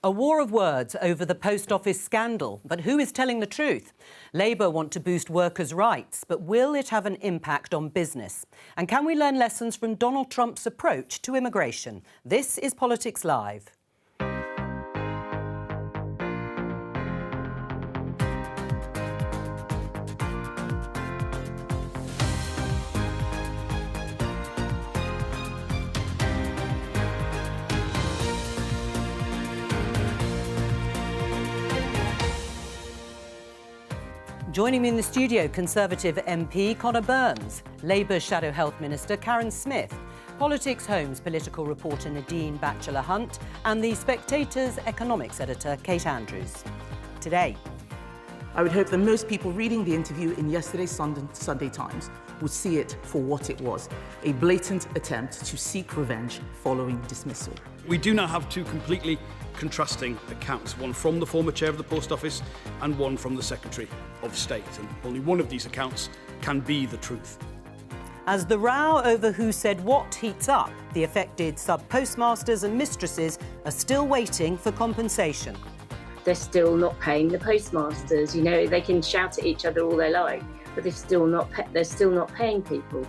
A war of words over the post office scandal. But who is telling the truth? Labour want to boost workers' rights, but will it have an impact on business? And can we learn lessons from Donald Trump's approach to immigration? This is Politics Live. Joining me in the studio, Conservative MP Conor Burns, Labour Shadow Health Minister Karen Smith, Politics Home's political reporter Nadine Batchelor-Hunt and The Spectator's economics editor Kate Andrews. Today, I would hope that most people reading the interview in yesterday's Sunday Times would see it for what it was, a blatant attempt to seek revenge following dismissal. We do now have two completely contrasting accounts, one from the former chair of the Post Office and one from the Secretary of State, and only one of these accounts can be the truth. As the row over who said what heats up, the affected sub-postmasters and mistresses are still waiting for compensation. They're still not paying the postmasters. You know, they can shout at each other all they like, but they're still not paying people.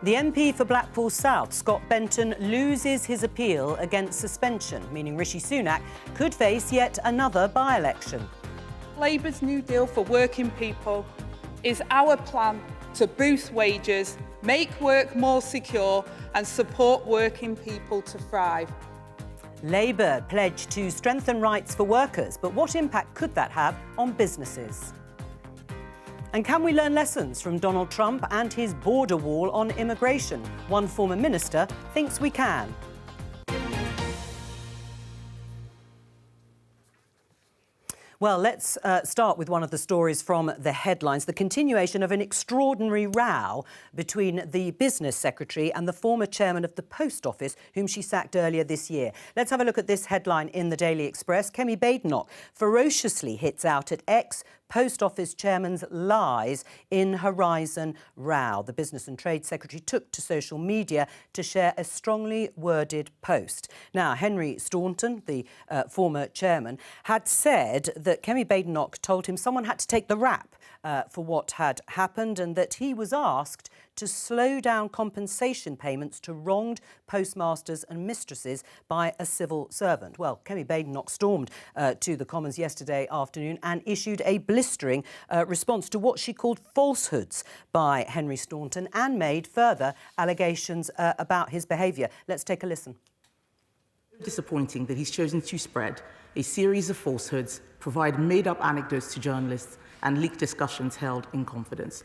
The MP for Blackpool South, Scott Benton, loses his appeal against suspension, meaning Rishi Sunak could face yet another by-election. Labour's New Deal for working people is our plan to boost wages, make work more secure and support working people to thrive. Labour pledged to strengthen rights for workers, but what impact could that have on businesses? And can we learn lessons from Donald Trump and his border wall on immigration? One former minister thinks we can. Well, let's start with one of the stories from the headlines, the continuation of an extraordinary row between the business secretary and the former chairman of the Post Office, whom she sacked earlier this year. Let's have a look at this headline in the Daily Express. Kemi Badenoch ferociously hits out at ex-Post Office chairman's lies in Horizon row. The Business and Trade Secretary took to social media to share a strongly worded post. Now, Henry Staunton, the former chairman, had said that Kemi Badenoch told him someone had to take the rap for what had happened and that he was asked to slow down compensation payments to wronged postmasters and mistresses by a civil servant. Well, Kemi Badenoch stormed to the Commons yesterday afternoon and issued a blistering response to what she called falsehoods by Henry Staunton and made further allegations about his behaviour. Let's take a listen. Disappointing that he's chosen to spread a series of falsehoods, provide made-up anecdotes to journalists and leak discussions held in confidence.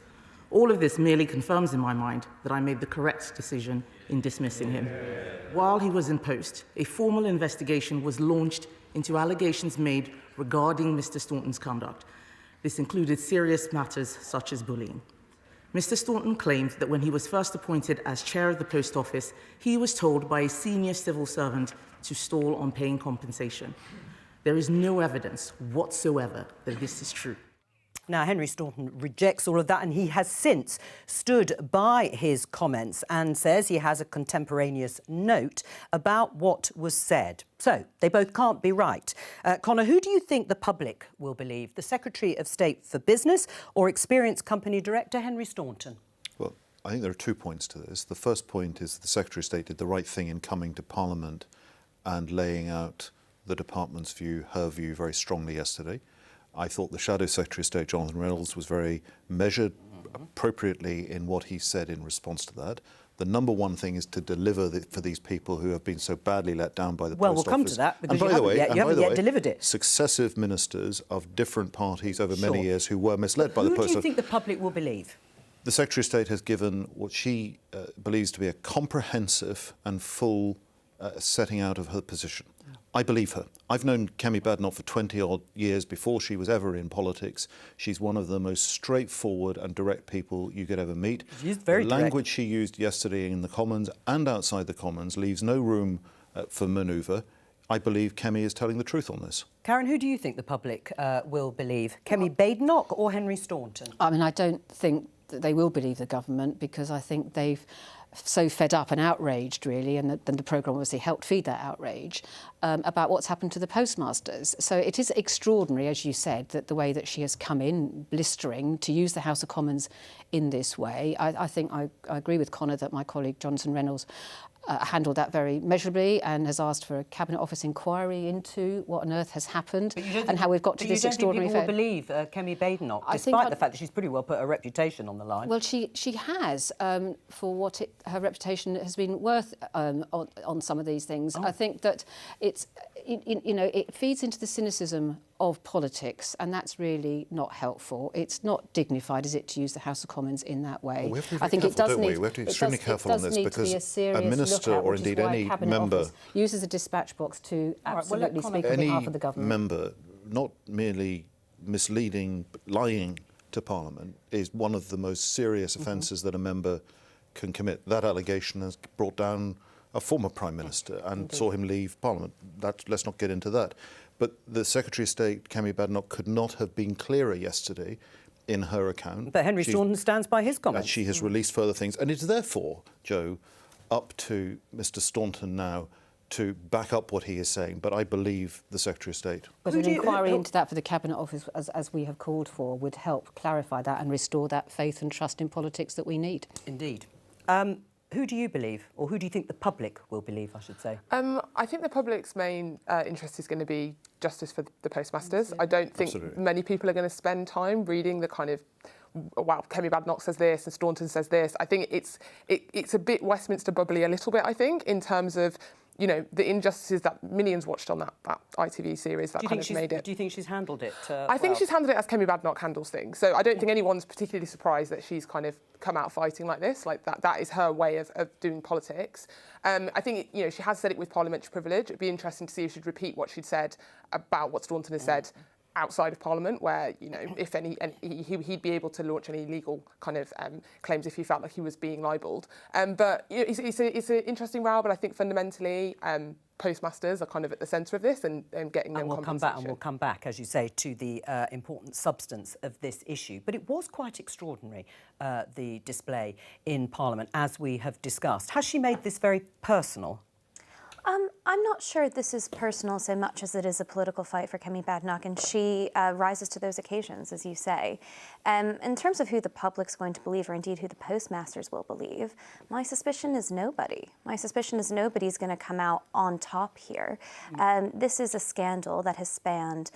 All of this merely confirms in my mind that I made the correct decision in dismissing him. While he was in post, a formal investigation was launched into allegations made regarding Mr. Staunton's conduct. This included serious matters such as bullying. Mr. Staunton claimed that when he was first appointed as chair of the Post Office, he was told by a senior civil servant to stall on paying compensation. There is no evidence whatsoever that this is true. Now, Henry Staunton rejects all of that and he has since stood by his comments and says he has a contemporaneous note about what was said. So, they both can't be right. Conor, who do you think the public will believe? The Secretary of State for Business or experienced company director Henry Staunton? Well, I think there are 2 points to this. The first point is the Secretary of State did the right thing in coming to Parliament and laying out the department's view, her view, very strongly yesterday. I thought the Shadow Secretary of State, Jonathan Reynolds, was very measured appropriately in what he said in response to that. The number one thing is to deliver for these people who have been so badly let down by the Post Office. Well, we'll come to that because you haven't yet delivered it. Successive ministers of different parties over many years who were misled by the Post Office. Who do you think the public will believe? The Secretary of State has given what she believes to be a comprehensive and full setting out of her position. I believe her. I've known Kemi Badenoch for 20-odd years before she was ever in politics. She's one of the most straightforward and direct people you could ever meet. She's very direct. The language she used yesterday in the Commons and outside the Commons leaves no room for manoeuvre. I believe Kemi is telling the truth on this. Karen, who do you think the public will believe? Kemi Badenoch or Henry Staunton? I mean, I don't think that they will believe the government because I think they've so fed up and outraged, really, and then the programme obviously helped feed that outrage about what's happened to the postmasters. So it is extraordinary, as you said, that the way that she has come in, blistering, to use the House of Commons in this way. I think I agree with Conor that my colleague Jonathan Reynolds handled that very measurably and has asked for a Cabinet Office inquiry into what on earth has happened and how we've got to this extraordinary But you don't think people will believe Kemi Badenoch, despite the fact that she's pretty well put her reputation on the line? Well, she has, for what her reputation has been worth on some of these things. I think that it feeds into the cynicism of politics, and that's really not helpful. It's not dignified, is it, to use the House of Commons in that way? Well, we have to be very careful, don't we? We have to be extremely careful on this, because a minister or indeed any member uses a dispatch box to absolutely speak on behalf of the government. Any member not merely misleading, but lying to Parliament is one of the most serious offences that a member can commit. That allegation has brought down a former Prime Minister and saw him leave Parliament. Let's not get into that. But the Secretary of State, Kemi Badenoch, could not have been clearer yesterday in her account. But Henry Staunton stands by his comments. She has released further things. And it's therefore, Jo, up to Mr Staunton now to back up what he is saying. But I believe the Secretary of State. But an inquiry into that for the Cabinet Office, as we have called for, would help clarify that and restore that faith and trust in politics that we need. Indeed. Who do you believe, or who do you think the public will believe, I should say? I think the public's main interest is going to be justice for the postmasters. I don't think many people are going to spend time reading the kind of, wow, Kemi Badenoch says this and Staunton says this. I think it's a bit Westminster bubbly a little bit, I think, in terms of, you know, the injustices that millions watched on that ITV series that kind of made it. Do you think she's handled it I think she's handled it as Kemi Badenoch handles things. So I don't think anyone's particularly surprised that she's kind of come out fighting like this. Like that is her way of doing politics. I think, you know, she has said it with parliamentary privilege. It'd be interesting to see if she'd repeat what she'd said about what Staunton has said outside of Parliament, where, you know, if any, and he'd be able to launch any legal kind of claims if he felt like he was being libelled. But you know, it's an interesting row, but I think fundamentally postmasters are kind of at the centre of this and getting them compensation. And we'll come back, as you say, to the important substance of this issue. But it was quite extraordinary, the display in Parliament, as we have discussed. Has she made this very personal? I'm not sure this is personal so much as it is a political fight for Kemi Badenoch, and she rises to those occasions, as you say. In terms of who the public's going to believe, or indeed who the postmasters will believe, my suspicion is nobody. My suspicion is nobody's going to come out on top here. This is a scandal that has spanned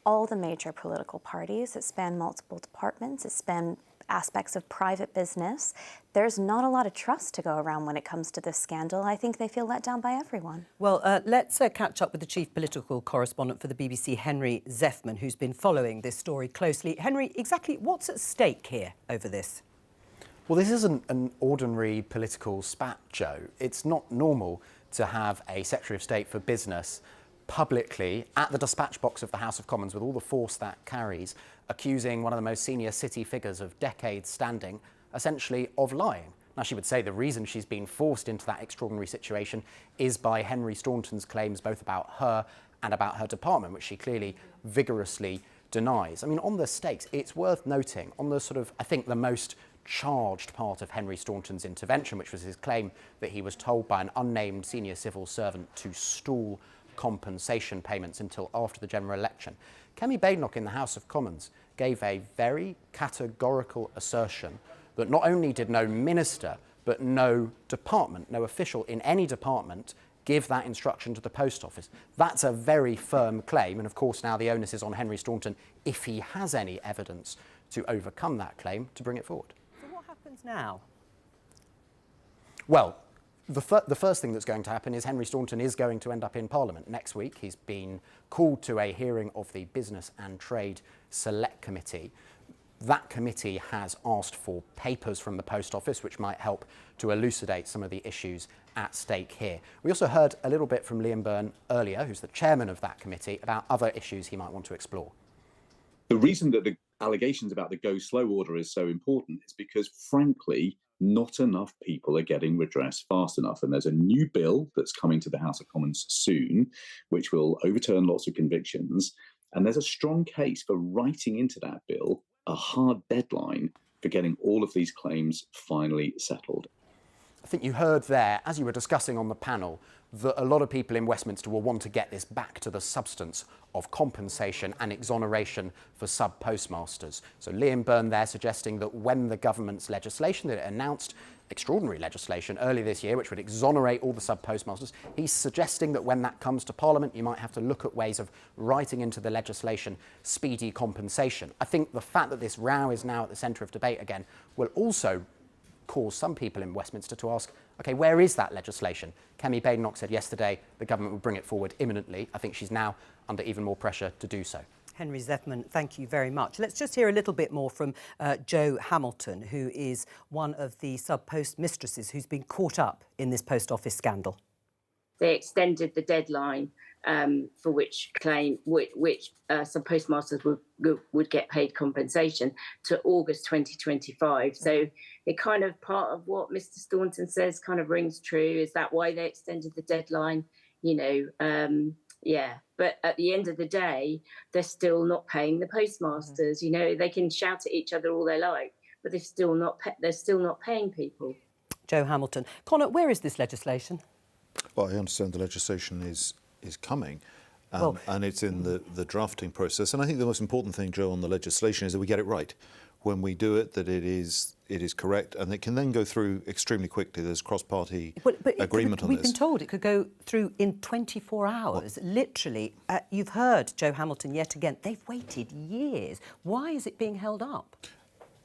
all the major political parties. It spanned multiple departments. It spanned aspects of private business. There's not a lot of trust to go around when it comes to this scandal. I think they feel let down by everyone. Well, let's catch up with the chief political correspondent for the BBC, Henry Zeffman, who's been following this story closely. Henry, exactly what's at stake here over this? Well, this isn't an ordinary political spat, Jo. It's not normal to have a Secretary of State for Business publicly at the dispatch box of the House of Commons, with all the force that carries, accusing one of the most senior city figures of decades standing, essentially, of lying. Now, she would say the reason she's been forced into that extraordinary situation is by Henry Staunton's claims both about her and about her department, which she clearly vigorously denies. I mean, on the stakes, it's worth noting, on the sort of, I think, the most charged part of Henry Staunton's intervention, which was his claim that he was told by an unnamed senior civil servant to stall compensation payments until after the general election. Kemi Badenoch in the House of Commons gave a very categorical assertion that not only did no minister, but no department, no official in any department give that instruction to the Post Office. That's a very firm claim, and of course now the onus is on Henry Staunton, if he has any evidence to overcome that claim, to bring it forward. So what happens now? Well, the first thing that's going to happen is Henry Staunton is going to end up in Parliament next week. He's been called to a hearing of the Business and Trade Select Committee. That committee has asked for papers from the Post Office, which might help to elucidate some of the issues at stake here. We also heard a little bit from Liam Byrne earlier, who's the chairman of that committee, about other issues he might want to explore. The reason that the allegations about the go slow order is so important is because, frankly, not enough people are getting redress fast enough. And there's a new bill that's coming to the House of Commons soon, which will overturn lots of convictions. And there's a strong case for writing into that bill a hard deadline for getting all of these claims finally settled. I think you heard there, as you were discussing on the panel, that a lot of people in Westminster will want to get this back to the substance of compensation and exoneration for sub-postmasters. So Liam Byrne there suggesting that when the government's legislation that it announced, extraordinary legislation earlier this year, which would exonerate all the sub-postmasters, he's suggesting that when that comes to Parliament, you might have to look at ways of writing into the legislation speedy compensation. I think the fact that this row is now at the centre of debate again will also cause some people in Westminster to ask, OK, where is that legislation? Kemi Badenoch said yesterday the government would bring it forward imminently. I think she's now under even more pressure to do so. Henry Zethman, thank you very much. Let's just hear a little bit more from Jo Hamilton, who is one of the sub-post mistresses who's been caught up in this post office scandal. They extended the deadline for which sub-postmasters would get paid compensation to August 2025. So it kind of, part of what Mr Staunton says kind of rings true. Is that why they extended the deadline? You know, yeah. But at the end of the day, they're still not paying the postmasters. You know, they can shout at each other all they like, but they're still not paying people. Jo Hamilton. Connor, where is this legislation? Well, I understand the legislation is coming, and it's in the drafting process. And I think the most important thing, Jo, on the legislation is that we get it right. When we do it, that it is correct, and it can then go through extremely quickly. There's cross-party agreement on this. We've been told it could go through in 24 hours. Well, literally, you've heard Jo Hamilton yet again. They've waited years. Why is it being held up?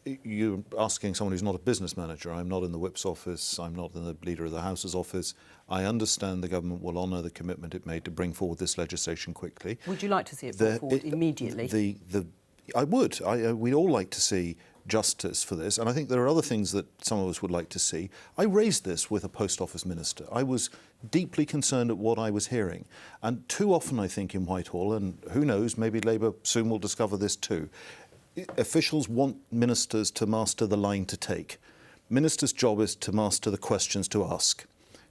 You're asking someone who's not a business manager. I'm not in the Whip's office. I'm not in the Leader of the House's office. I understand the government will honour the commitment it made to bring forward this legislation quickly. Would you like to see it brought forward immediately? I would. We'd all like to see justice for this, and I think there are other things that some of us would like to see. I raised this with a post office minister. I was deeply concerned at what I was hearing, and too often I think in Whitehall, and who knows, maybe Labour soon will discover this too, officials want ministers to master the line to take. Ministers' job is to master the questions to ask,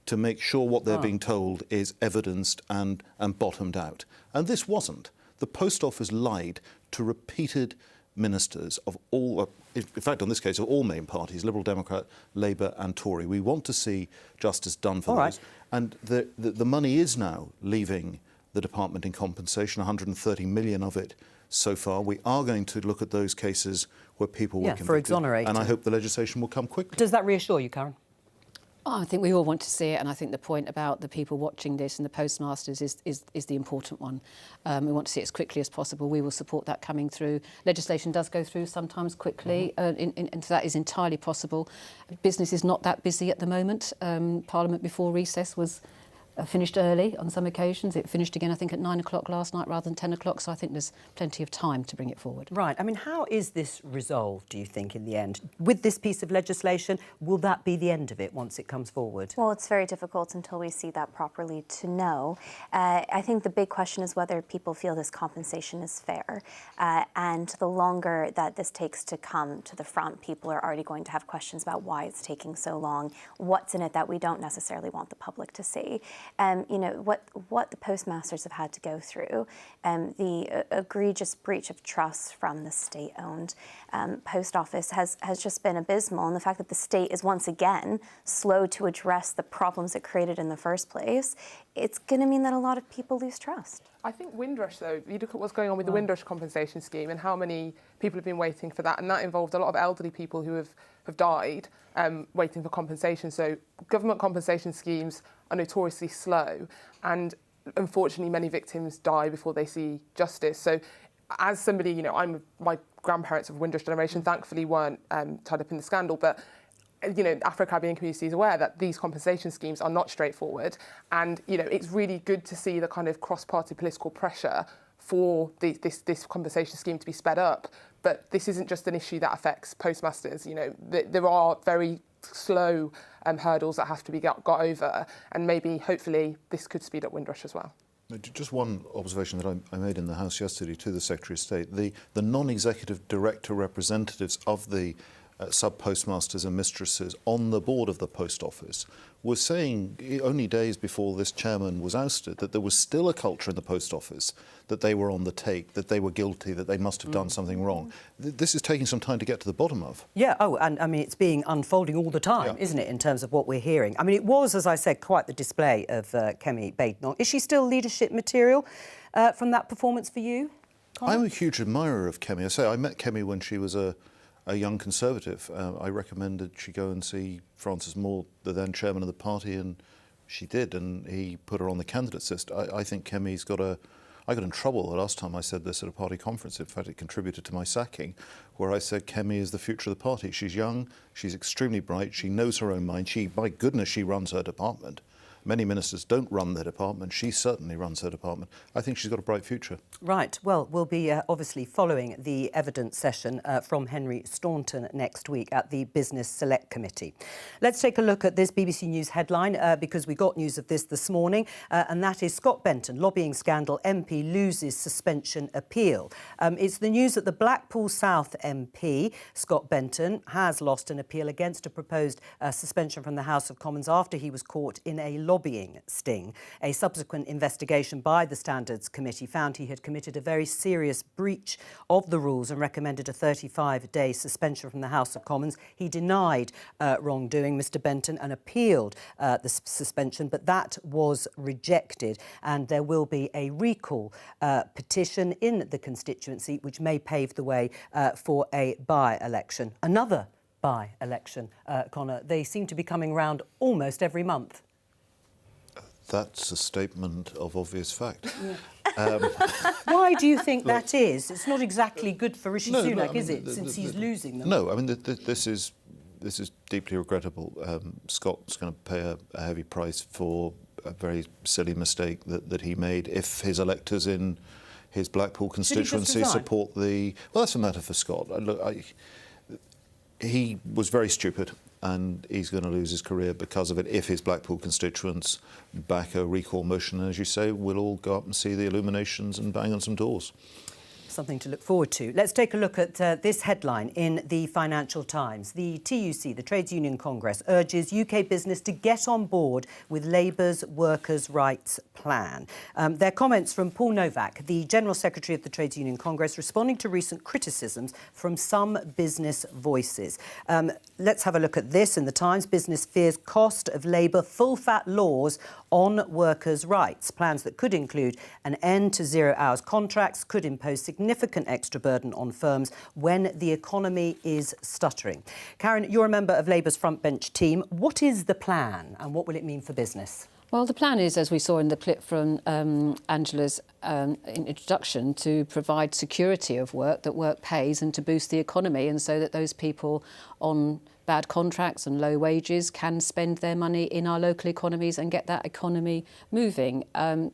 to make sure what they're being told is evidenced and bottomed out. And this wasn't. The Post Office lied to repeated ministers of all, in fact, in this case, of all main parties, Liberal Democrat, Labour and Tory. We want to see justice done for those. And the money is now leaving the department in compensation, 130 million of it so far. We are going to look at those cases where people were convicted. For exonerating. And I hope the legislation will come quickly. Does that reassure you, Karen? Oh, I think we all want to see it, and I think the point about the people watching this and the postmasters is the important one. We want to see it as quickly as possible. We will support that coming through. Legislation does go through sometimes quickly, and that is entirely possible. Business is not that busy at the moment. Parliament before recess was finished early on some occasions. It finished again, I think, at 9 o'clock last night rather than 10 o'clock, so I think there's plenty of time to bring it forward. Right. I mean, how is this resolved, do you think, in the end? With this piece of legislation, will that be the end of it once it comes forward? Well, it's very difficult until we see that properly to know. I think the big question is whether people feel this compensation is fair. And the longer that this takes to come to the front, people are already going to have questions about why it's taking so long, what's in it that we don't necessarily want the public to see. You know, what the postmasters have had to go through, the egregious breach of trust from the state-owned post office has just been abysmal. And the fact that the state is once again slow to address the problems it created in the first place, it's going to mean that a lot of people lose trust. I think Windrush, though, you look at what's going on with the Windrush compensation scheme and how many people have been waiting for that, and that involved a lot of elderly people who have died waiting for compensation. So government compensation schemes are notoriously slow, and unfortunately many victims die before they see justice. So as somebody, you know, my grandparents of Windrush generation thankfully weren't tied up in the scandal, but you know, Afro-Caribbean community is aware that these compensation schemes are not straightforward, and you know, it's really good to see the kind of cross-party political pressure for this compensation scheme to be sped up. But this isn't just an issue that affects postmasters. You know, there are very slow hurdles that have to be got over, and maybe, hopefully, this could speed up Windrush as well. Just one observation that I made in the House yesterday to the Secretary of State. The non-executive director representatives of the sub-postmasters and mistresses on the board of the post office was saying only days before this chairman was ousted that there was still a culture in the post office that they were on the take, that they were guilty, that they must have done something wrong. This is taking some time to get to the bottom of. Yeah, and I mean, it's being unfolding all the time, isn't it, in terms of what we're hearing? I mean, it was, as I said, quite the display of Kemi Badenoch. Is she still leadership material from that performance for you, Conor? I'm a huge admirer of Kemi. I say I met Kemi when she was a young Conservative. I recommended she go and see Francis Moore, the then chairman of the party, and she did, and he put her on the candidates list. I think Kemi's got a... I got in trouble the last time I said this at a party conference. In fact, it contributed to my sacking, where I said Kemi is the future of the party. She's young, she's extremely bright, she knows her own mind. My goodness, she runs her department. Many ministers don't run their department. She certainly runs her department. I think she's got a bright future. Right. Well, we'll be obviously following the evidence session from Henry Staunton next week at the Business Select Committee. Let's take a look at this BBC News headline because we got news of this morning, and that is Scott Benton, lobbying scandal, MP loses suspension appeal. It's the news that the Blackpool South MP, Scott Benton, has lost an appeal against a proposed suspension from the House of Commons after he was caught in a lobbying sting. A subsequent investigation by the Standards Committee found he had committed a very serious breach of the rules and recommended a 35-day suspension from the House of Commons. He denied wrongdoing, Mr Benton, and appealed the suspension, but that was rejected, and there will be a recall petition in the constituency which may pave the way for a by-election. Another by-election, Conor. They seem to be coming round almost every month. That's a statement of obvious fact. Why do you think that is? It's not exactly good for Rishi Sunak, is it, since he's losing them? No, I mean, this is deeply regrettable. Scott's going to pay a heavy price for a very silly mistake that he made. If his electors in his Blackpool constituency support the... Well, that's a matter for Scott. He was very stupid, and he's going to lose his career because of it if his Blackpool constituents back a recall motion. And as you say, we'll all go up and see the illuminations and bang on some doors. Something to look forward to. Let's take a look at this headline in the Financial Times. The TUC, the Trades Union Congress, urges UK business to get on board with Labour's Workers' Rights Plan. Their comments from Paul Novak, the General Secretary of the Trades Union Congress, responding to recent criticisms from some business voices. Let's have a look at this in the Times. Business fears cost of Labour full-fat laws on workers' rights. Plans that could include an end to zero-hours contracts, could impose significant extra burden on firms when the economy is stuttering. Karen, you're a member of Labour's front bench team. What is the plan and what will it mean for business? Well, the plan is, as we saw in the clip from Angela's introduction, to provide security of work, that work pays, and to boost the economy, and so that those people on bad contracts and low wages can spend their money in our local economies and get that economy moving.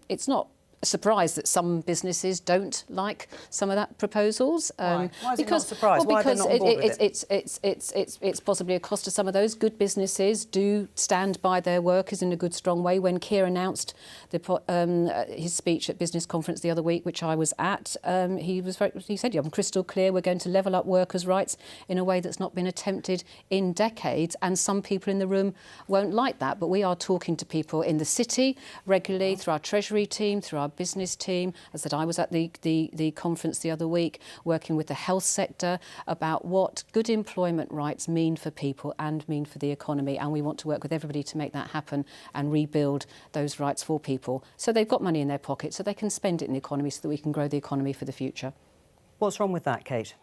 It's not a surprise that some businesses don't like some of that proposals. Why? Why is it not a surprise? Why are they not on board with it? It's possibly a cost to some of those. Good businesses do stand by their workers in a good, strong way. When Keir announced his speech at Business Conference the other week, which I was at, he said, I'm crystal clear, we're going to level up workers' rights in a way that's not been attempted in decades. And some people in the room won't like that. But we are talking to people in the city regularly, through our Treasury team, through our business team. As I said, I was at the conference the other week working with the health sector about what good employment rights mean for people and mean for the economy, and we want to work with everybody to make that happen and rebuild those rights for people so they've got money in their pocket so they can spend it in the economy so that we can grow the economy for the future. What's wrong with that, Kate?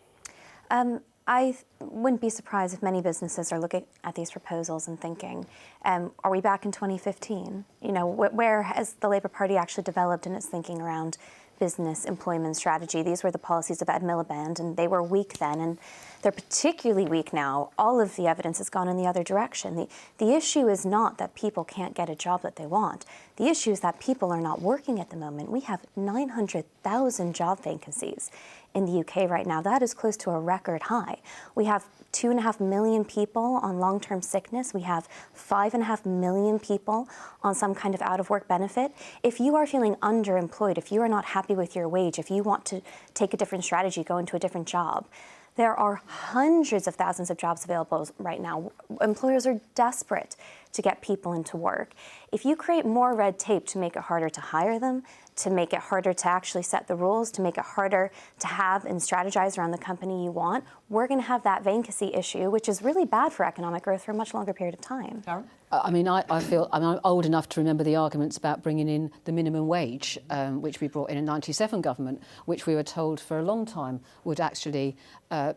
I wouldn't be surprised if many businesses are looking at these proposals and thinking, are we back in 2015? You know, where has the Labour Party actually developed in its thinking around business employment strategy? These were the policies of Ed Miliband, and they were weak then, and they're particularly weak now. All of the evidence has gone in the other direction. The issue is not that people can't get a job that they want. The issue is that people are not working at the moment. We have 900,000 job vacancies in the UK right now. That is close to a record high. We have 2.5 million people on long-term sickness. We have 5.5 million people on some kind of out-of-work benefit. If you are feeling underemployed, if you are not happy with your wage, if you want to take a different strategy, go into a different job, There are hundreds of thousands of jobs available right now. Employers are desperate to get people into work. If you create more red tape to make it harder to hire them, to make it harder to actually set the rules, to make it harder to have and strategize around the company you want, we're going to have that vacancy issue, which is really bad for economic growth for a much longer period of time. Karen? I mean, I feel I'm old enough to remember the arguments about bringing in the minimum wage, which we brought in 97 government, which we were told for a long time would actually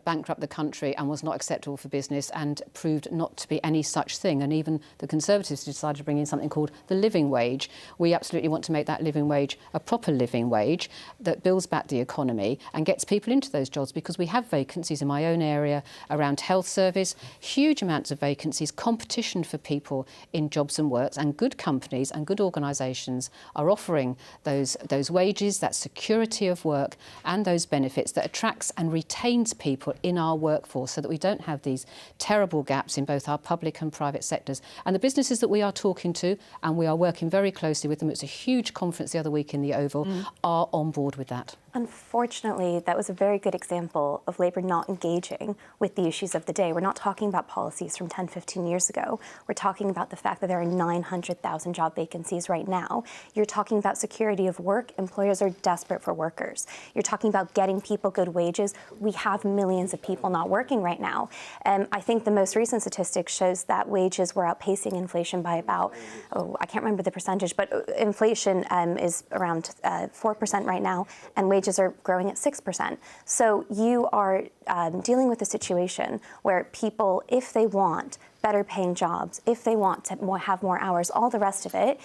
bankrupt the country and was not acceptable for business, and proved not to be any such thing. And even the Conservatives decided to bring in something called the living wage. We absolutely want to make that living wage a proper living wage that builds back the economy and gets people into those jobs, because we have vacancies in my own area around health service, huge amounts of vacancies, competition for people in jobs and works, and good companies and good organisations are offering those wages, that security of work and those benefits that attracts and retains people in our workforce, so that we don't have these terrible gaps in both our public and private sectors. And the businesses that we are talking to, and we are working very closely with them, it's a huge conference the other week in the Oval, are on board with that. Unfortunately, that was a very good example of Labour not engaging with the issues of the day. We're not talking about policies from 10, 15 years ago. We're talking about the fact that there are 900,000 job vacancies right now. You're talking about security of work. Employers are desperate for workers. You're talking about getting people good wages. We have millions of people not working right now. I think the most recent statistic shows that wages were outpacing inflation by about, I can't remember the percentage, but inflation is around 4% right now, and wages are growing at 6%. So you are dealing with a situation where people, if they want better paying jobs, if they want to have more hours, all the rest of it,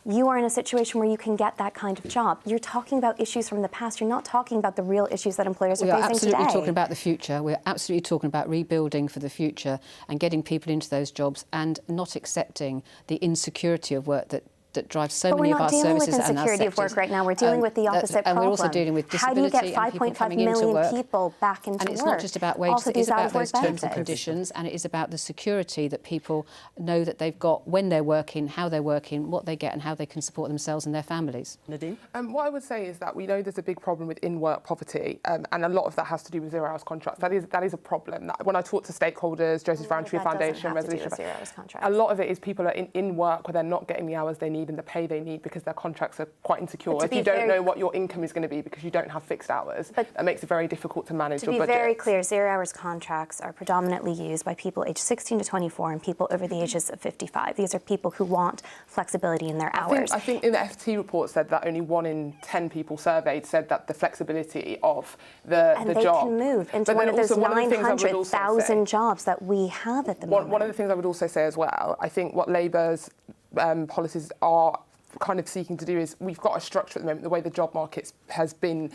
you are in a situation where you can get that kind of job. You're talking about issues from the past. You're not talking about the real issues that employers are facing today. We are absolutely talking about the future. We're absolutely talking about rebuilding for the future and getting people into those jobs, and not accepting the insecurity of work that drives so many of our services and our sectors. But we're not dealing with insecurity of work right now. We're dealing with the opposite problem. And we're also dealing with disability. How do you get 5.5 million people back into work? And it's not just about wages, it is about those terms and conditions, and it is about the security that people know that they've got when they're working, how they're working, what they get, and how they can support themselves and their families. Nadine? What I would say is that we know there's a big problem with in-work poverty, and a lot of that has to do with zero-hours contracts. That is a problem. When I talk to stakeholders, Joseph Rowntree Foundation, Resolution, a lot of it is people are in work where they're not getting the hours they need and the pay they need, because their contracts are quite insecure. If you don't know what your income is going to be because you don't have fixed hours, that makes it very difficult to manage your budget. To be very clear, zero-hours contracts are predominantly used by people aged 16 to 24 and people over the ages of 55. These are people who want flexibility in their hours. I think in the FT report said that only 1 in 10 people surveyed said that the flexibility of the job. And they can move into one of those 900,000 jobs that we have at the moment. One of the things I would also say as well, I think what Labour's policies are kind of seeking to do is, we've got a structure at the moment, the way the job market has been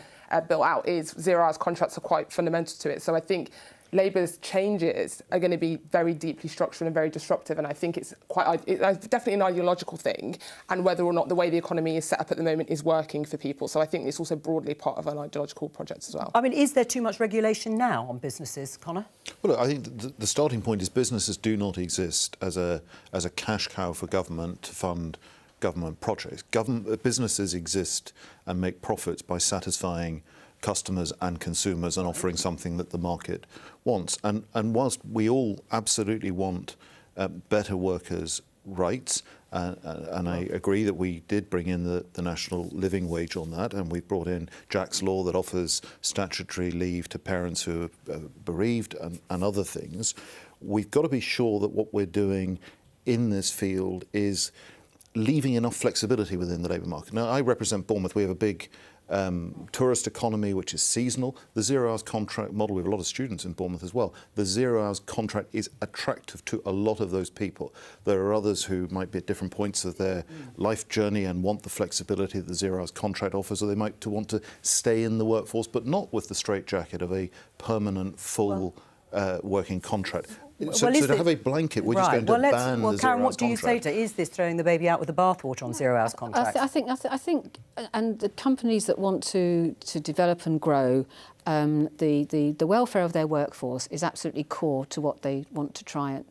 built out is zero-hours contracts are quite fundamental to it. So I think Labour's changes are going to be very deeply structural and very disruptive, and I think it's definitely an ideological thing, and whether or not the way the economy is set up at the moment is working for people. So I think it's also broadly part of an ideological project as well. I mean, is there too much regulation now on businesses, Connor? Well, look, I think the starting point is businesses do not exist as a cash cow for government to fund government projects. Businesses exist and make profits by satisfying customers and consumers and offering something that the market wants. And whilst we all absolutely want better workers' rights, and I agree that we did bring in the national living wage on that, and we've brought in Jack's Law that offers statutory leave to parents who are bereaved and other things, we've got to be sure that what we're doing in this field is leaving enough flexibility within the labour market. Now, I represent Bournemouth. We have a big tourist economy which is seasonal. The zero-hours contract model, we have a lot of students in Bournemouth as well. The zero-hours contract is attractive to a lot of those people. There are others who might be at different points of their life journey and want the flexibility that the zero-hours contract offers, or they might want to stay in the workforce, but not with the straitjacket of a permanent, full working contract. So to have a blanket, we're just going to ban the zero-hours contract. Karen, what do you say to, is this throwing the baby out with the bathwater on zero-hours contracts? I think, and the companies that want to develop and grow, the welfare of their workforce is absolutely core to what they want to try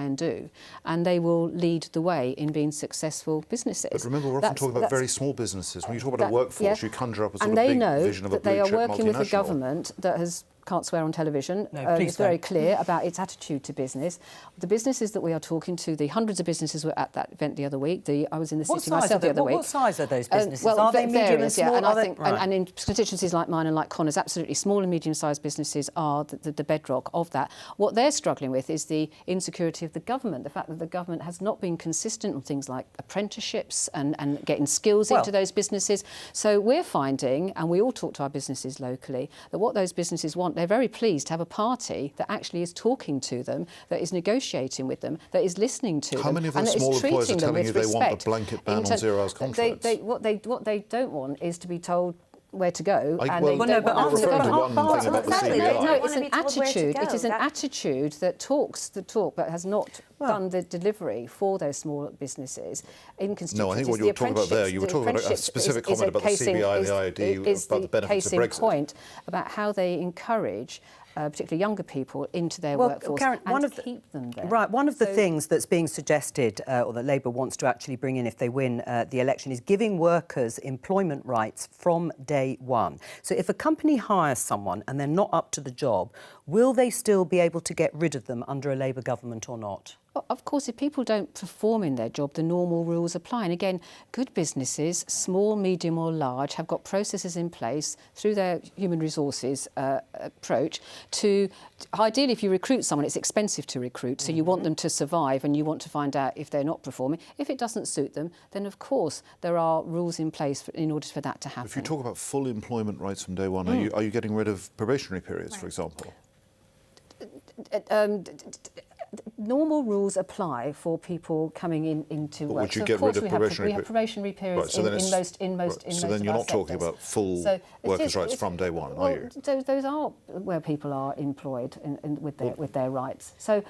and do, and they will lead the way in being successful businesses. But remember, we're often talking about very small businesses. When you talk about a workforce, you conjure up a sort of big vision of a blue chip multinational. And they know that they are working with a government that has can't swear on television. No, please it's very don't. clear about its attitude to business. The businesses that we are talking to, the hundreds of businesses were at that event the other week. I was in the city myself the other week. What size are those businesses? Well, are they medium and small? Yeah, and I think, and in constituencies like mine and like Connor's, absolutely small and medium-sized businesses are the bedrock of that. What they're struggling with is the insecurity of the government, the fact that the government has not been consistent on things like apprenticeships and getting skills into those businesses. So we're finding, and we all talk to our businesses locally, that what those businesses want, they're very pleased to have a party that actually is talking to them, that is negotiating with them, that is listening to them. How many of the and small employers are telling you they want a blanket ban on zero-hours contracts? What they don't want is to be told where to go. I'm referring to one thing about the CBI. No, it's an attitude. It is an attitude that talks the talk but has not done the delivery for those small businesses in constituencies. No, I think what you were talking about there, you were talking about a specific comment about the CBI and the IID, about the benefits of Brexit. Point about how they encourage particularly younger people into their workforce Karen, and keep them there. Right, one of the things that's being suggested, or that Labour wants to actually bring in if they win the election, is giving workers employment rights from day one. So if a company hires someone and they're not up to the job, will they still be able to get rid of them under a Labour government or not? Of course, if people don't perform in their job, the normal rules apply. And again, good businesses, small, medium or large, have got processes in place through their human resources approach to, ideally, if you recruit someone, it's expensive to recruit, so you want them to survive and you want to find out if they're not performing. If it doesn't suit them, then of course there are rules in place in order for that to happen. If you talk about full employment rights from day one, are you getting rid of probationary periods, for example? Normal rules apply for people coming into work. Would you get rid of probationary periods? We have probationary periods in most So then you're not talking about full workers' rights from day one, are you? Those are where people are employed with their rights. So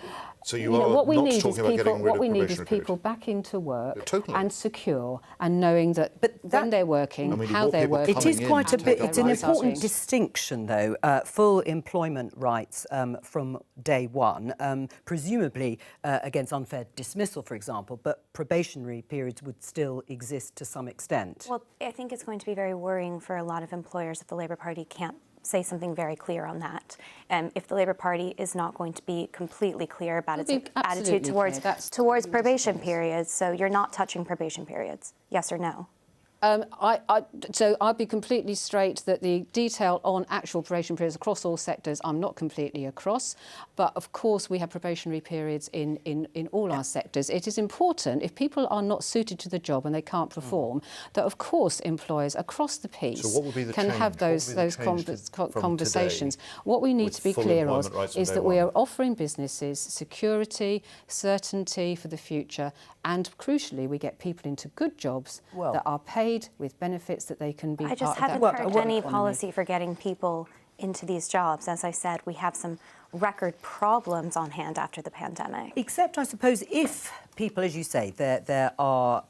you are what we not need talking is about getting rid of what we need is probationary people back into work Totally. and secure and knowing that when they're working, how they're working. It is quite a bit. It's an important rights. distinction, though. Full employment rights from day one, presumably against unfair dismissal, for example, but probationary periods would still exist to some extent. Well, I think it's going to be very worrying for a lot of employers if the Labour Party can't say something very clear on that. If the Labour Party is not going to be completely clear about its attitude towards probation periods, so you're not touching probation periods, yes or no? So I'd be completely straight that the detail on actual probation periods across all sectors, I'm not completely across. But of course, we have probationary periods in all our sectors. It is important, if people are not suited to the job and they can't perform, that of course employers across the piece can have those conversations. What we need to be clear on is that we are offering businesses security, certainty for the future, and crucially, we get people into good jobs that are paid with benefits that they can be part of that. I just haven't heard any policy for getting people into these jobs. As I said, we have some record problems on hand after the pandemic. Except, I suppose, if people, as you say, there are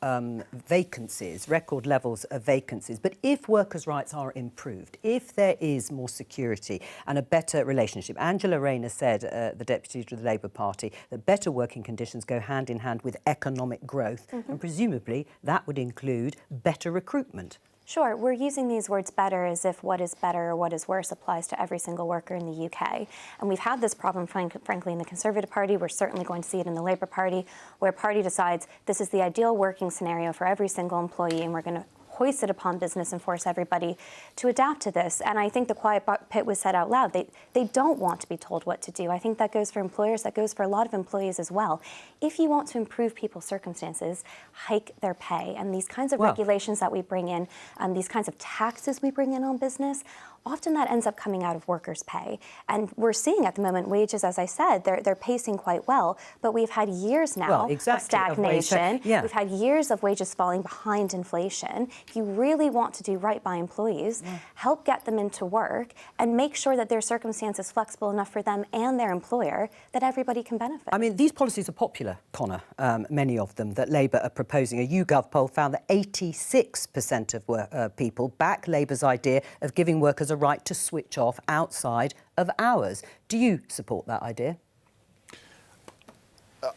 vacancies, record levels of vacancies, but if workers' rights are improved, if there is more security and a better relationship. Angela Rayner said, the Deputy Leader of the Labour Party, that better working conditions go hand in hand with economic growth, and presumably that would include better recruitment. Sure, we're using these words better as if what is better or what is worse applies to every single worker in the UK. And we've had this problem, frankly, in the Conservative Party. We're certainly going to see it in the Labour Party, where a party decides this is the ideal working scenario for every single employee, and we're going to hoist it upon business and force everybody to adapt to this. And I think the quiet pit was said out loud. They don't want to be told what to do. I think that goes for employers, that goes for a lot of employees as well. If you want to improve people's circumstances, hike their pay. And these kinds of regulations that we bring in, these kinds of taxes we bring in on business, often that ends up coming out of workers' pay. And we're seeing at the moment wages, as I said, they're pacing quite well, but we've had years now of stagnation. We've had years of wages falling behind inflation. If you really want to do right by employees, help get them into work and make sure that their circumstance is flexible enough for them and their employer that everybody can benefit. I mean, these policies are popular, Connor, many of them, that Labour are proposing. A YouGov poll found that 86% of people back Labour's idea of giving workers a right to switch off outside of hours. Do you support that idea?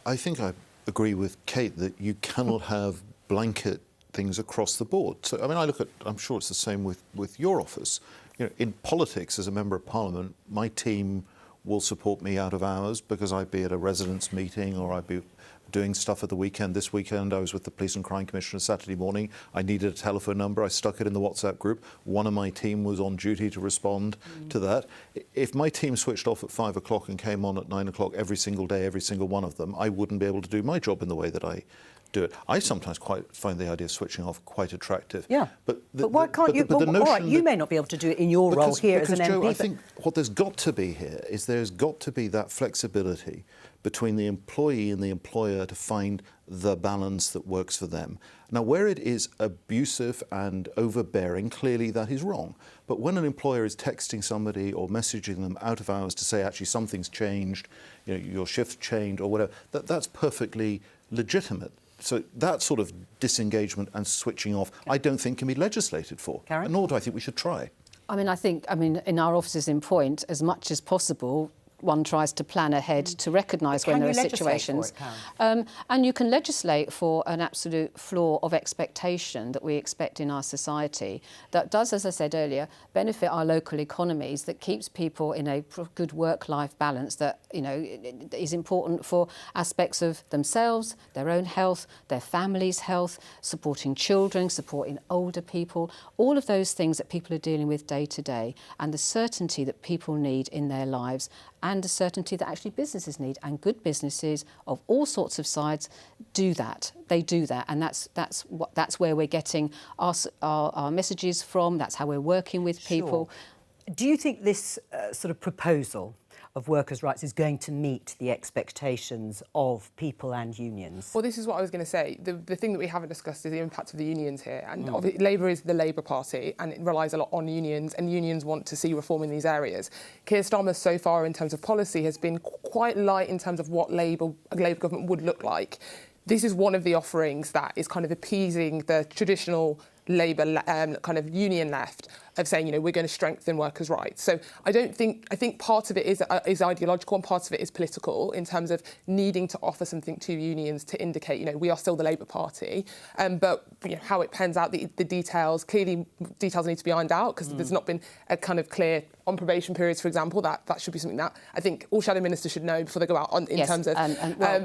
I think I agree with Kate that you cannot have blanket things across the board. So, I mean, I'm sure it's the same with your office. You know, in politics, as a member of Parliament, my team will support me out of hours because I'd be at a residents' meeting or I'd be doing stuff at the weekend. This weekend I was with the Police and Crime Commissioner Saturday morning. I needed a telephone number. I stuck it in the WhatsApp group. One of my team was on duty to respond to that. If my team switched off at 5 o'clock and came on at 9 o'clock every single day, every single one of them, I wouldn't be able to do my job in the way that I do it. I sometimes quite find the idea of switching off quite attractive. Yeah, but why can't you? All right, you may not be able to do it in your role here as an MP. Jo, I think what there's got to be here is there's got to be that flexibility between the employee and the employer to find the balance that works for them. Now, where it is abusive and overbearing, clearly that is wrong. But when an employer is texting somebody or messaging them out of hours to say, actually, something's changed, you know, your shift's changed or whatever, that's perfectly legitimate. So that sort of disengagement and switching off, I don't think can be legislated for. Karen? Nor do I think we should try. I mean, in our offices in Point, as much as possible, one tries to plan ahead to recognise when there are situations. And you can legislate for an absolute floor of expectation that we expect in our society that does, as I said earlier, benefit our local economies, that keeps people in a good work-life balance, that, you know, is important for aspects of themselves, their own health, their family's health, supporting children, supporting older people, all of those things that people are dealing with day to day, and the certainty that people need in their lives, and the certainty that actually businesses need, and good businesses of all sorts of sides do that. They do that, and that's where we're getting our messages from. That's how we're working with people. Sure. Do you think this sort of proposal of workers' rights is going to meet the expectations of people and unions? Well, this is what I was going to say. The thing that we haven't discussed is the impact of the unions here. And Labour is the Labour Party, and it relies a lot on unions, and unions want to see reform in these areas. Keir Starmer, so far, in terms of policy, has been quite light in terms of what a Labour government would look like. This is one of the offerings that is kind of appeasing the traditional Labour kind of union left of saying, you know, we're going to strengthen workers' rights. So I think part of it is ideological and part of it is political in terms of needing to offer something to unions to indicate, you know, we are still the Labour Party. But you know, how it pans out, the details, clearly details need to be ironed out because there's not been a kind of clear, on probation periods, for example, that should be something that I think all shadow ministers should know before they go out in terms of.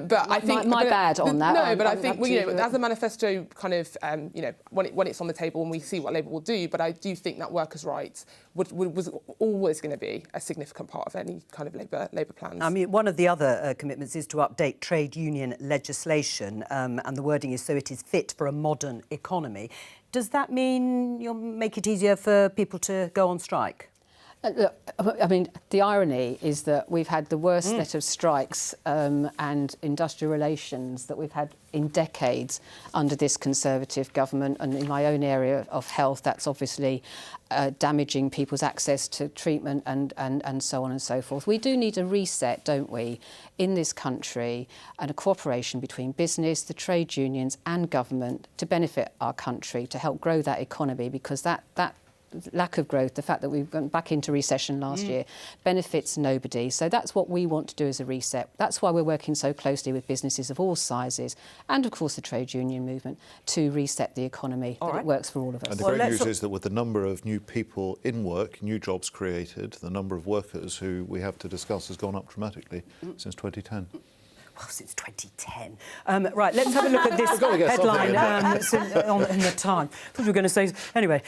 But I think my bad on that. No, but I think you know, as the manifesto kind of you know, when it's on the table and we see what Labour will do, but I do think that workers' rights was always going to be a significant part of any kind of Labour plans. I mean, one of the other commitments is to update trade union legislation, and the wording is so it is fit for a modern economy. Does that mean you'll make it easier for people to go on strike? Look, I mean, the irony is that we've had the worst set of strikes and industrial relations that we've had in decades under this Conservative government. And in my own area of health, that's obviously damaging people's access to treatment and so on and so forth. We do need a reset, don't we, in this country, and a cooperation between business, the trade unions and government to benefit our country, to help grow that economy, because that lack of growth, the fact that we've gone back into recession last year, benefits nobody. So that's what we want to do as a reset. That's why we're working so closely with businesses of all sizes and, of course, the trade union movement to reset the economy. It works for all of us. And the great news is that with the number of new people in work, new jobs created, the number of workers who we have to discuss has gone up dramatically since 2010. Well, since 2010. Right, let's have a look at this headline in the Time. I thought you were going to say... Anyway,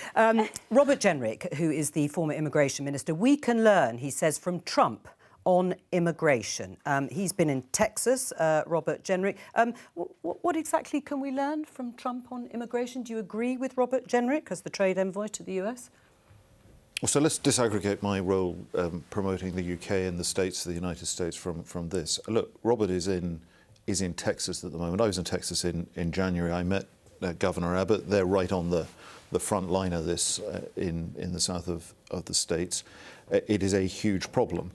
Robert Jenrick, who is the former immigration minister, we can learn, he says, from Trump on immigration. He's been in Texas, Robert Jenrick. What exactly can we learn from Trump on immigration? Do you agree with Robert Jenrick as the trade envoy to the US? Well, so let's disaggregate my role promoting the UK and the States, the United States, from this. Look, Robert is in Texas at the moment. I was in Texas in January. I met Governor Abbott. They're right on the front line of this in the south of the States. It is a huge problem.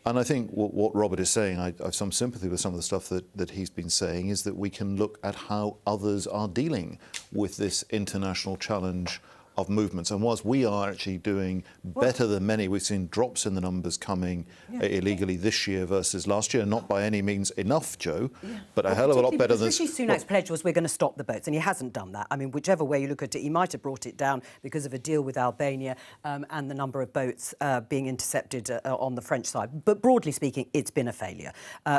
And I think what Robert is saying, I have some sympathy with some of the stuff that he's been saying, is that we can look at how others are dealing with this international challenge of movements. And whilst we are actually doing better than many, we've seen drops in the numbers coming illegally this year versus last year. Not by any means enough, Jo, but a hell of a lot better than... Rishi Sunak's pledge was we're going to stop the boats, and he hasn't done that. I mean, whichever way you look at it, he might have brought it down because of a deal with Albania and the number of boats being intercepted on the French side. But broadly speaking, it's been a failure,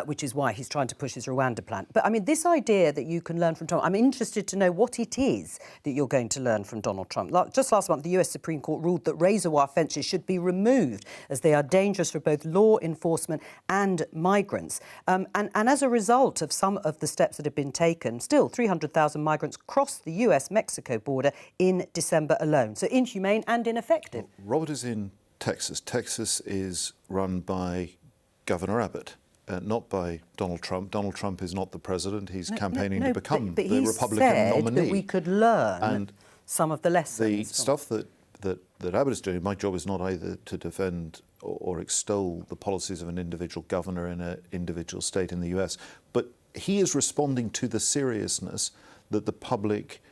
which is why he's trying to push his Rwanda plan. But, I mean, this idea that you can learn from Trump, I'm interested to know what it is that you're going to learn from Donald Trump. Just last month, the US Supreme Court ruled that razor wire fences should be removed as they are dangerous for both law enforcement and migrants. And as a result of some of the steps that have been taken, still 300,000 migrants crossed the US-Mexico border in December alone. So inhumane and ineffective. Robert is in Texas. Texas is run by Governor Abbott. Not by Donald Trump. Donald Trump is not the president. He's campaigning to become the Republican nominee. That we could learn some of the lessons. The stuff that Abbott is doing, my job is not either to defend or extol the policies of an individual governor in an individual state in the US, but he is responding to the seriousness that the public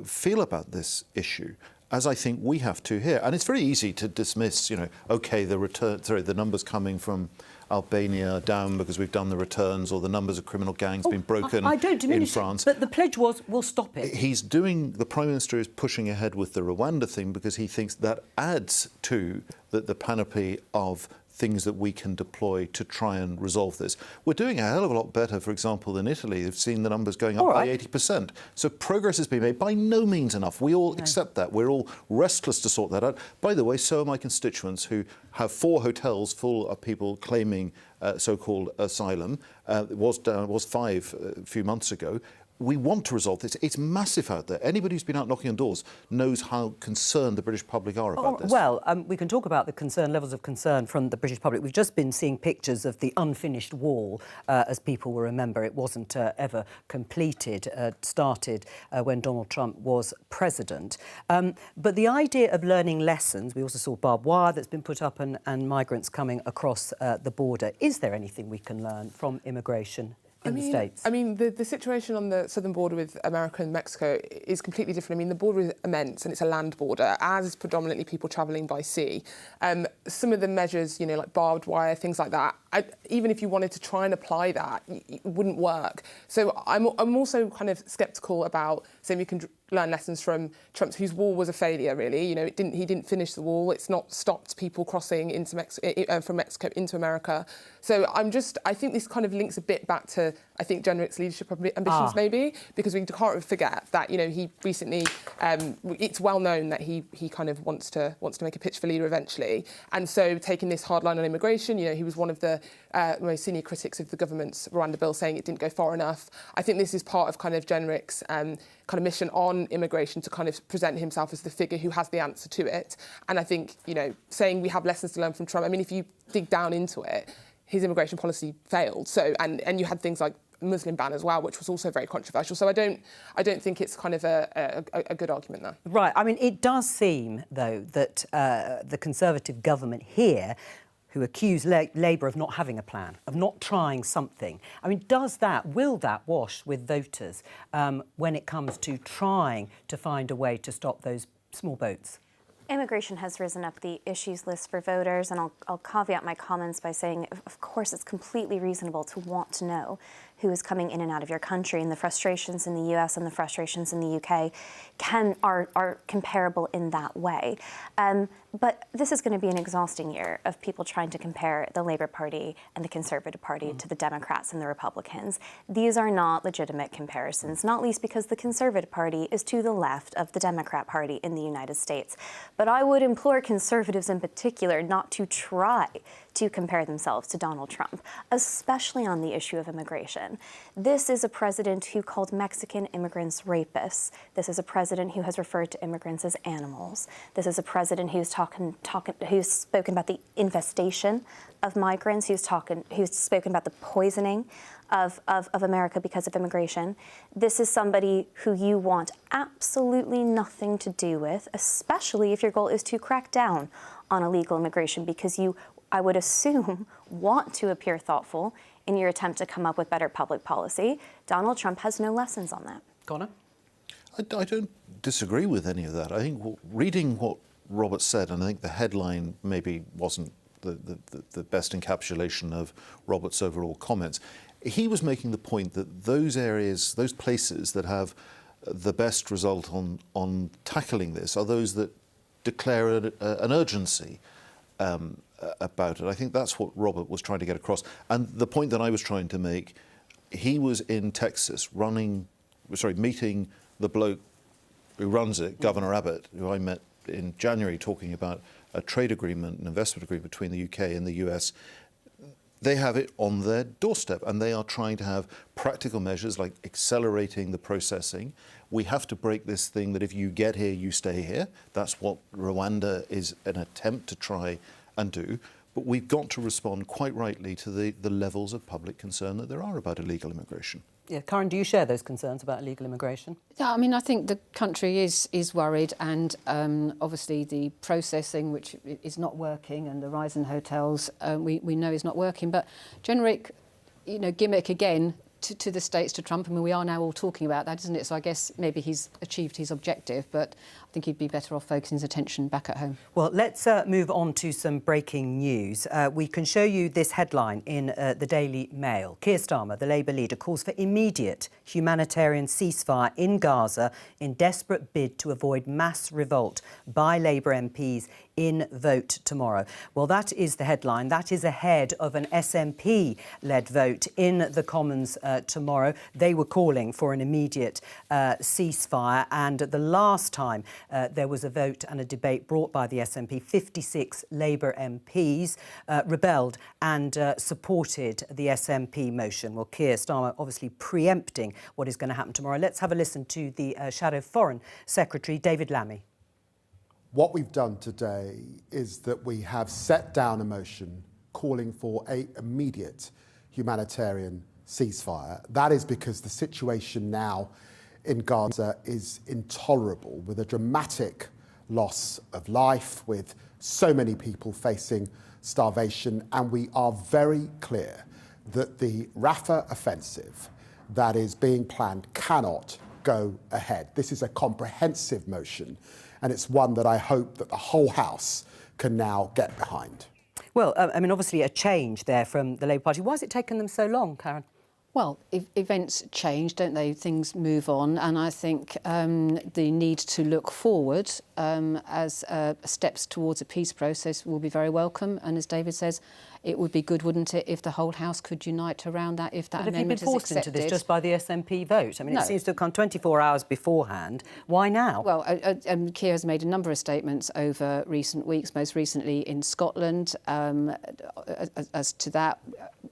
feel about this issue, as I think we have to here. And it's very easy to dismiss, OK, the numbers coming from Albania down because we've done the returns, or the numbers of criminal gangs being broken I don't diminish in France. But the pledge was, we'll stop it. The Prime Minister is pushing ahead with the Rwanda thing because he thinks that adds to the panoply of things that we can deploy to try and resolve this. We're doing a hell of a lot better, for example, than Italy. They've seen the numbers going up by 80%. So progress has been made, by no means enough. We all accept that. We're all restless to sort that out. By the way, so are my constituents who have 4 hotels full of people claiming so-called asylum. It was 5 a few months ago. We want to resolve this. It's massive out there. Anybody who's been out knocking on doors knows how concerned the British public are about this. Well, we can talk about the levels of concern from the British public. We've just been seeing pictures of the unfinished wall, as people will remember. It wasn't ever completed, started when Donald Trump was president. But the idea of learning lessons, we also saw barbed wire that's been put up and migrants coming across the border. Is there anything we can learn from immigration in the States? I mean, the situation on the southern border with America and Mexico is completely different. I mean, the border is immense and it's a land border, as is predominantly people travelling by sea. Some of the measures, like barbed wire, things like that, even if you wanted to try and apply that, it wouldn't work. So I'm also kind of sceptical about saying we can learn lessons from Trump, whose wall was a failure, really. He didn't finish the wall. It's not stopped people crossing into from Mexico into America. So I think this kind of links a bit back to, I think, Jenrick's leadership ambitions, maybe, because we can't forget that, he recently, it's well known that he kind of wants to make a pitch for leader eventually. And so taking this hard line on immigration, he was one of the most senior critics of the government's Rwanda bill, saying it didn't go far enough. I think this is part of kind of Jenrick's kind of mission on immigration, to kind of present himself as the figure who has the answer to it. And I think, saying we have lessons to learn from Trump, I mean, if you dig down into it, his immigration policy failed. So, and you had things like Muslim ban as well, which was also very controversial. So I don't think it's kind of a good argument there. Right. I mean, it does seem, though, that the Conservative government here, who accuse Labour of not having a plan, of not trying something. I mean, will that wash with voters when it comes to trying to find a way to stop those small boats? Immigration has risen up the issues list for voters, and I'll caveat my comments by saying, of course, it's completely reasonable to want to know who is coming in and out of your country, and the frustrations in the US and the frustrations in the UK are comparable in that way. But this is going to be an exhausting year of people trying to compare the Labour Party and the Conservative Party to the Democrats and the Republicans. These are not legitimate comparisons, not least because the Conservative Party is to the left of the Democrat Party in the United States. But I would implore Conservatives in particular not to try to compare themselves to Donald Trump, especially on the issue of immigration. This is a president who called Mexican immigrants rapists. This is a president who has referred to immigrants as animals. This is a president who's spoken about the infestation of migrants, who's spoken about the poisoning of America because of immigration. This is somebody who you want absolutely nothing to do with, especially if your goal is to crack down on illegal immigration, because you, I would assume, want to appear thoughtful in your attempt to come up with better public policy. Donald Trump has no lessons on that. Connor? I don't disagree with any of that. I think reading what Robert said, and I think the headline maybe wasn't the best encapsulation of Robert's overall comments. He was making the point that those areas, those places that have the best result on tackling this are those that declare an urgency about it. I think that's what Robert was trying to get across. And the point that I was trying to make, he was in Texas meeting the bloke who runs it, Governor Abbott, who I met in January, talking about a trade agreement, an investment agreement between the UK and the US. They have it on their doorstep, and they are trying to have practical measures like accelerating the processing. We have to break this thing that if you get here, you stay here. That's what Rwanda is an attempt to try and do. But we've got to respond quite rightly to the levels of public concern that there are about illegal immigration. Yeah, Karen, do you share those concerns about illegal immigration? Yeah, I mean, I think the country is worried, and obviously the processing, which is not working, and the rise in hotels, we know is not working. But generic, gimmick again to the states, to Trump. I mean, we are now all talking about that, isn't it? So I guess maybe he's achieved his objective, but I think he'd be better off focusing his attention back at home. Well, let's move on to some breaking news. We can show you this headline in the Daily Mail. Keir Starmer, the Labour leader, calls for immediate humanitarian ceasefire in Gaza in desperate bid to avoid mass revolt by Labour MPs in vote tomorrow. Well, that is the headline. That is ahead of an SNP-led vote in the Commons tomorrow. They were calling for an immediate ceasefire, and the last time there was a vote and a debate brought by the SNP, 56 Labour MPs rebelled and supported the SNP motion. Well, Keir Starmer obviously preempting what is going to happen tomorrow. Let's have a listen to the Shadow Foreign Secretary, David Lammy. What we've done today is that we have set down a motion calling for an immediate humanitarian ceasefire. That is because the situation now in Gaza is intolerable, with a dramatic loss of life, with so many people facing starvation, and we are very clear that the Rafah offensive that is being planned cannot go ahead. This is a comprehensive motion, and it's one that I hope that the whole House can now get behind. Well, I mean, obviously a change there from the Labour Party. Why has it taken them so long, Karen? Well, events change, don't they? Things move on, and I think the need to look forward as steps towards a peace process will be very welcome. And as David says, it would be good, wouldn't it, if the whole House could unite around that, if that amendment is accepted. But have you been forced into this just by the SNP vote? I mean, no. It seems to have come 24 hours beforehand. Why now? Well, Keir has made a number of statements over recent weeks, most recently in Scotland, as to that.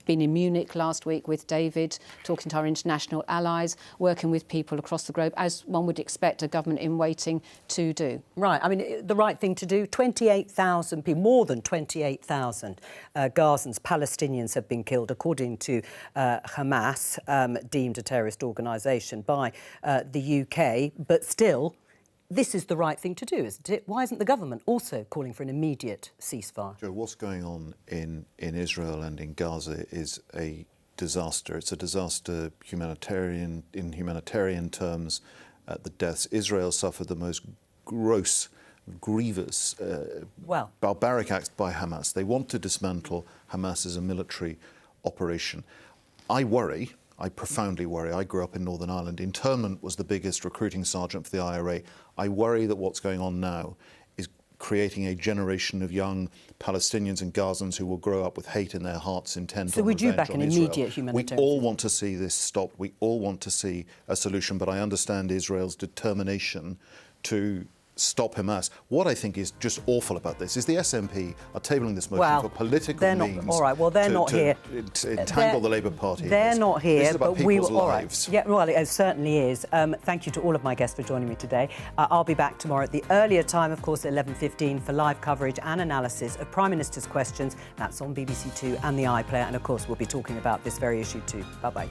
Been in Munich last week with David, talking to our international allies, working with people across the globe, as one would expect a government in waiting to do. Right. I mean, the right thing to do. 28,000 people, more than 28,000 Gazans, Palestinians have been killed, according to Hamas, deemed a terrorist organisation by the UK. But still, this is the right thing to do, isn't it? Why isn't the government also calling for an immediate ceasefire? Jo, what's going on in Israel and in Gaza is a disaster. It's a disaster in humanitarian terms. The deaths. Israel suffered the most gross, grievous, barbaric acts by Hamas. They want to dismantle Hamas as a military operation. I profoundly worry. I grew up in Northern Ireland. Internment was the biggest recruiting sergeant for the IRA. I worry that what's going on now is creating a generation of young Palestinians and Gazans who will grow up with hate in their hearts, intent on revenge on Israel. So would you back an immediate humanitarian? We all want to see this stopped. We all want to see a solution, but I understand Israel's determination to stop Hamas. What I think is just awful about this is the SNP are tabling this motion for political means. All right, well, they're not here. To entangle the Labour Party. They're not here. This is about people's lives. Yeah, well, it certainly is. Thank you to all of my guests for joining me today. I'll be back tomorrow at the earlier time, of course, at 11:15 for live coverage and analysis of Prime Minister's questions. That's on BBC Two and the iPlayer. And, of course, we'll be talking about this very issue too. Bye-bye.